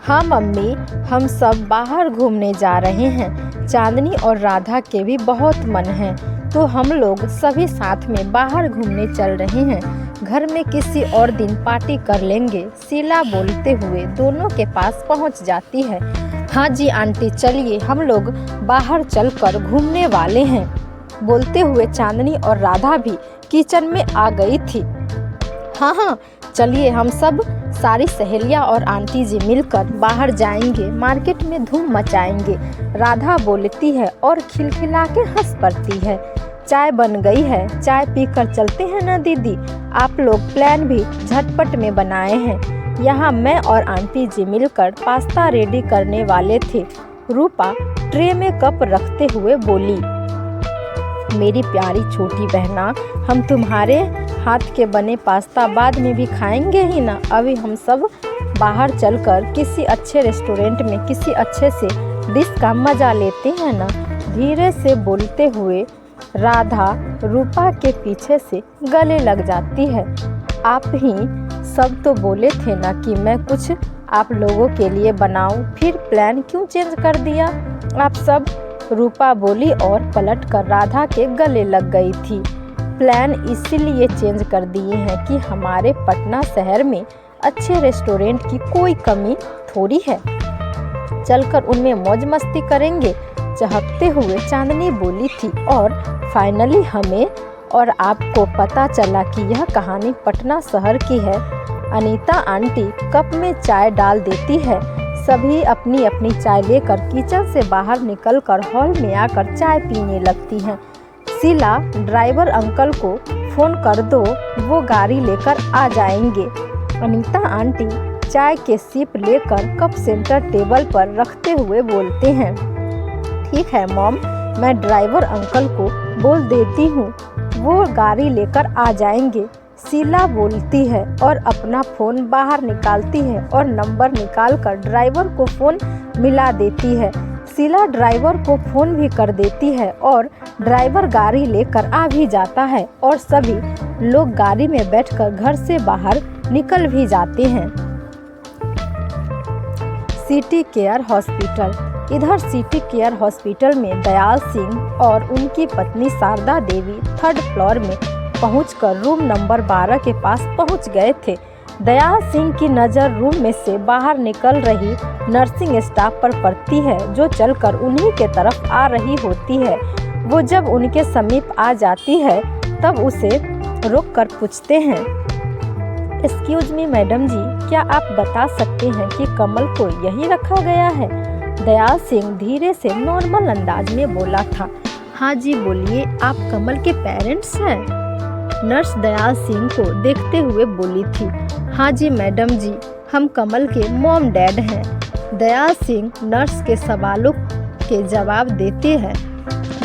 हाँ मम्मी, हम सब बाहर घूमने जा रहे हैं। चांदनी और राधा के भी बहुत मन है, तो हम लोग सभी साथ में बाहर घूमने चल रहे हैं। घर में किसी और दिन पार्टी कर लेंगे, शीला बोलते हुए दोनों के पास पहुंच जाती है। हाँ जी आंटी, चलिए हम लोग बाहर चलकर घूमने वाले हैं। बोलते हुए चांदनी और राधा भी किचन में आ गई थी। हाँ, चलिए हम सब सारी सहेलियां और आंटी जी मिलकर बाहर जाएंगे, मार्केट में धूम मचाएंगे। राधा बोलती है और खिलखिला के हंस पड़ती है। चाय बन गई है, चाय पीकर चलते हैं ना दीदी। आप लोग प्लान भी झटपट में बनाए हैं। यहाँ मैं और आंटी जी मिलकर पास्ता रेडी करने वाले थे। रूपा ट्रे में कप रखते हुए बोली, मेरी प्यारी छोटी बहना, हम तुम्हारे हाथ के बने पास्ता बाद में भी खाएंगे ही ना। अभी हम सब बाहर चलकर किसी अच्छे रेस्टोरेंट में किसी अच्छे से डिश का मज़ा लेते हैं ना। धीरे से बोलते हुए राधा रूपा के पीछे से गले लग जाती है। आप ही सब तो बोले थे ना कि मैं कुछ आप लोगों के लिए बनाऊं, फिर प्लान क्यों चेंज कर दिया आप सब? रूपा बोली और पलटकर राधा के गले लग गई थी। प्लान इसीलिए चेंज कर दिए हैं कि हमारे पटना शहर में अच्छे रेस्टोरेंट की कोई कमी थोड़ी है, चलकर उनमें मौज मस्ती करेंगे, चहकते हुए चांदनी बोली थी। और फाइनली हमें और आपको पता चला कि यह कहानी पटना शहर की है। अनीता आंटी कप में चाय डाल देती है। सभी अपनी अपनी चाय लेकर किचन से बाहर निकलकर हॉल में आकर चाय पीने लगती हैं। शीला, ड्राइवर अंकल को फ़ोन कर दो, वो गाड़ी लेकर आ जाएंगे। अनीता आंटी चाय के सिप लेकर कप सेंटर टेबल पर रखते हुए बोलते हैं, ठीक है मॉम, मैं ड्राइवर अंकल को बोल देती हूँ, वो गाड़ी लेकर आ जाएंगे। शीला बोलती है और अपना फ़ोन बाहर निकालती है और नंबर निकालकर ड्राइवर को फ़ोन मिला देती है। शीला ड्राइवर को फ़ोन भी कर देती है और ड्राइवर गाड़ी लेकर आ भी जाता है और सभी लोग गाड़ी में बैठकर घर से बाहर निकल भी जाते हैं। City care hospital. इधर सिटी केयर हॉस्पिटल में दयाल सिंह और उनकी पत्नी शारदा देवी थर्ड फ्लोर में पहुंचकर रूम नंबर 12 के पास पहुंच गए थे। दयाल सिंह की नज़र रूम में से बाहर निकल रही नर्सिंग स्टाफ पर पड़ती है, जो चलकर उन्हीं के तरफ आ रही होती है। वो जब उनके समीप आ जाती है तब उसे रोककर पूछते हैं, एक्सक्यूज मी मैडम जी, क्या आप बता सकते हैं कि कमल को यहीं रखा गया है? दयाल सिंह धीरे से नॉर्मल अंदाज में बोला था। हाँ जी बोलिए, आप कमल के पेरेंट्स हैं? नर्स दयाल सिंह को देखते हुए बोली थी। हाँ जी मैडम जी, हम कमल के मॉम डैड हैं। दयाल सिंह नर्स के सवालों के जवाब देते हैं।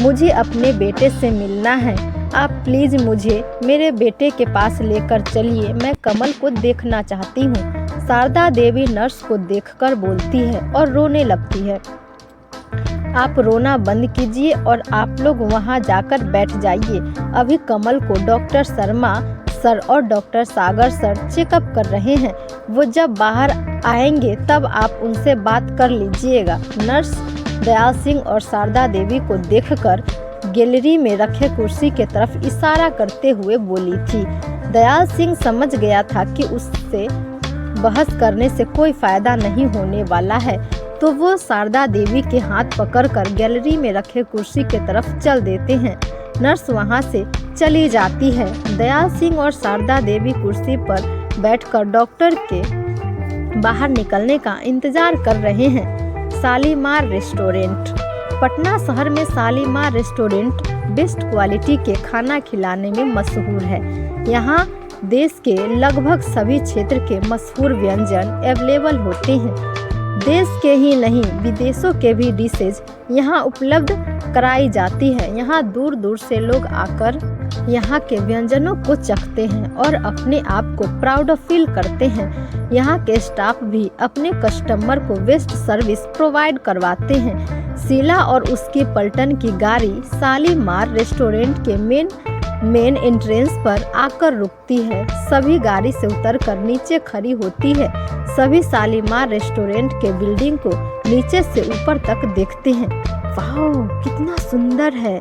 मुझे अपने बेटे से मिलना है, आप प्लीज़ मुझे मेरे बेटे के पास लेकर चलिए, मैं कमल को देखना चाहती हूँ। शारदा देवी नर्स को देखकर बोलती है और रोने लगती है। आप रोना बंद कीजिए और आप लोग वहां जाकर बैठ जाइए। अभी कमल को डॉक्टर शर्मा सर और डॉक्टर सागर सर चेकअप कर रहे हैं। वो जब बाहर आएंगे तब आप उनसे बात कर लीजिएगा। नर्स दयाल सिंह और शारदा देवी को देखकर गैलरी में रखे कुर्सी के तरफ इशारा करते हुए बोली थी। दयाल सिंह समझ गया था कि उससे बहस करने से कोई फायदा नहीं होने वाला है, तो वो शारदा देवी के हाथ पकड़कर गैलरी में रखे कुर्सी के तरफ चल देते हैं। नर्स वहां से चली जाती है। दयाल सिंह और शारदा देवी कुर्सी पर बैठकर डॉक्टर के बाहर निकलने का इंतजार कर रहे हैं। शालीमार रेस्टोरेंट। पटना शहर में शालीमार रेस्टोरेंट बेस्ट क्वालिटी के खाना खिलाने में मशहूर है। यहाँ देश के लगभग सभी क्षेत्र के मशहूर व्यंजन अवेलेबल होते हैं। देश के ही नहीं विदेशों के भी डिशेज यहाँ उपलब्ध कराई जाती है। यहाँ दूर दूर से लोग आकर यहाँ के व्यंजनों को चखते हैं और अपने आप को प्राउड फील करते हैं। यहाँ के स्टाफ भी अपने कस्टमर को बेस्ट सर्विस प्रोवाइड करवाते हैं। शीला और उसकी पलटन की गाड़ी शालीमार रेस्टोरेंट के मेन मेन एंट्रेंस पर आकर रुकती है। सभी गाड़ी से उतरकर नीचे खड़ी होती है। सभी शालीमार रेस्टोरेंट के बिल्डिंग को नीचे से ऊपर तक देखते हैं। वाह, कितना सुंदर है।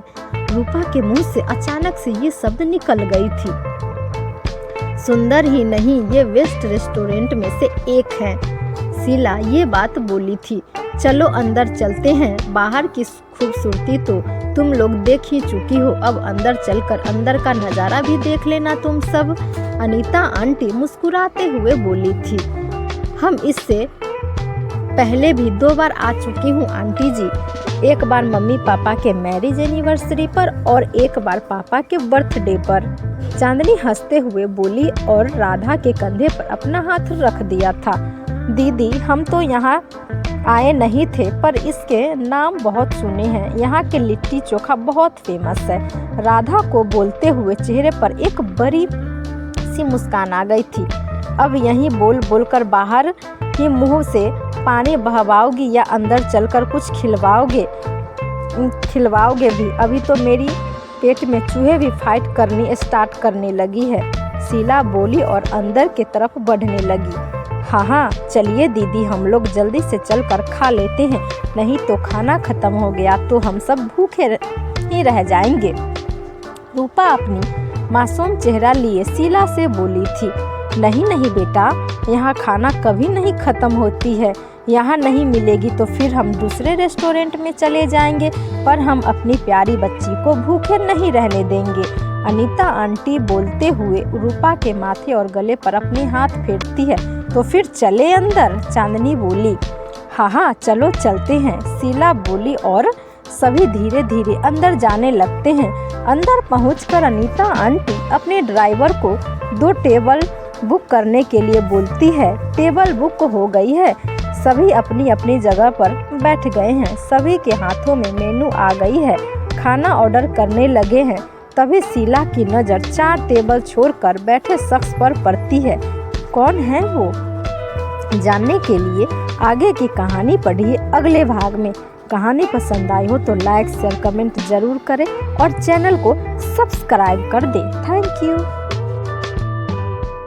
रूपा के मुंह से अचानक से ये शब्द निकल गई थी। सुंदर ही नहीं, ये बेस्ट रेस्टोरेंट में से एक है। शीला ये बात बोली थी। चलो अंदर चलते हैं। बाहर की खूबसूरती तो तुम लोग देख ही चुकी हो, अब अंदर चलकर अंदर का नज़ारा भी देख लेना तुम सब। अनीता आंटी मुस्कुराते हुए बोली थी। हम इससे पहले भी 2 बार आ चुकी हूँ आंटी जी। एक बार मम्मी पापा के मैरिज एनिवर्सरी पर और एक बार पापा के बर्थडे पर। चांदनी हंसते हुए बोली और राधा के कंधे पर अपना हाथ रख दिया था। दीदी, हम तो यहाँ आए नहीं थे, पर इसके नाम बहुत सुने हैं। यहाँ के लिट्टी चोखा बहुत फेमस है। राधा को बोलते हुए चेहरे पर एक बड़ी सी मुस्कान आ गई थी। अब यहीं बोल बोलकर बाहर ही मुंह से पानी बहवाओगी या अंदर चलकर कुछ खिलवाओगे भी? अभी तो मेरी पेट में चूहे भी फाइट करनी स्टार्ट करने लगी है। शीला बोली और अंदर की तरफ बढ़ने लगी। हाँ, चलिए दीदी, हम लोग जल्दी से चलकर खा लेते हैं, नहीं तो खाना खत्म हो गया तो हम सब भूखे ही रह जाएंगे। रूपा अपनी मासूम चेहरा लिए शीला से बोली थी। नहीं नहीं बेटा, यहाँ खाना कभी नहीं खत्म होती है। यहाँ नहीं मिलेगी तो फिर हम दूसरे रेस्टोरेंट में चले जाएंगे, पर हम अपनी प्यारी बच्ची को भूखे नहीं रहने देंगे। अनीता आंटी बोलते हुए रूपा के माथे और गले पर अपने हाथ फेरती है। तो फिर चले अंदर? चांदनी बोली। हाँ, चलो चलते हैं, शीला बोली और सभी धीरे धीरे अंदर जाने लगते हैं। अंदर पहुंचकर अनीता आंटी अपने ड्राइवर को 2 टेबल बुक करने के लिए बोलती है। टेबल बुक हो गई है। सभी अपनी अपनी जगह पर बैठ गए हैं। सभी के हाथों में मेनू आ गई है। खाना ऑर्डर करने लगे हैं। तभी शीला की नज़र 4 टेबल छोड़कर बैठे शख्स पर पड़ती है। कौन है वो? जानने के लिए आगे की कहानी पढ़िए अगले भाग में। कहानी पसंद आई हो तो लाइक शेयर कमेंट जरूर करें और चैनल को सब्सक्राइब कर दें। Thank you.